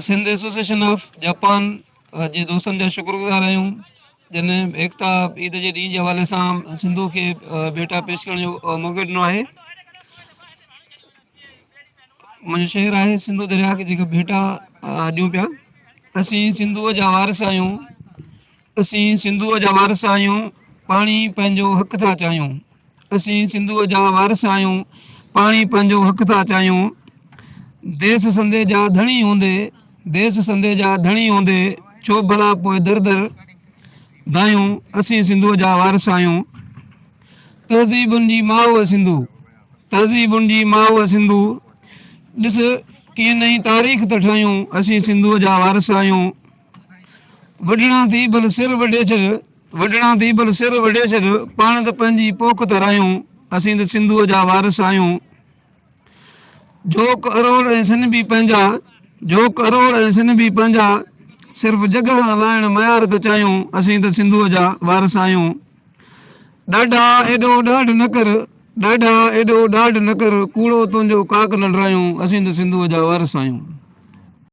Sindh association of Japan जे दोस्तनि जा शुक्रगुज़ार आहियूं जिन एकता ईद जे ॾींहं जे हवाले सां सिंधु खे भेटा पेश करण जो मौक़ो ॾिनो आहे। मुंहिंजो शहर आहे सिंधु दरिया खे जेका भेटा ॾियूं पिया। असीं सिंधुअ जा वारिस आहियूं, असीं सिंधुअ जा वारिस आहियूं, पाणी पंहिंजो हक़ था चाहियूं। असीं सिंधुअ जा वारिस आहियूं, पाणी पंहिंजो हक़ था चाहियूं। देश संदे जा धणी हूंदे, देश संदे जा धणी हूंदे, छो भला पोइ दर दर दायूं। असीं सिंधुअ जा वारिस आहियूं। तहज़ीबुनि जी माउ सिंधु, तहज़ीबुनि जी माउ सिंधु। ॾिस कीअं नई तारीख़ त ठाहियूं, असीं सिंधुअ जा वारिस आहियूं। वढणा थी भल सिर वढे छॾ, वढणा थी भल सिर वढे छॾ, पाण त पंहिंजी पोख त रायूं। असीं त सिंधुअ जा वारिस आहियूं। जो करोड़ ऐं सन बि पंहिंजा, जो करोड़ ऐं सन बि पंहिंजा, सिर्फ़ु जॻह हलाइण मयार त चाहियूं। असीं त सिंधुअ जा वारिस आहियूं। ॾाढा एॾो ॾाढ न कर, ॾाढा एॾो ॾाढ न कर, कूड़ो तुंहिंजो काक न ड्रायूं। असीं त सिंधुअ जा वारिस आहियूं।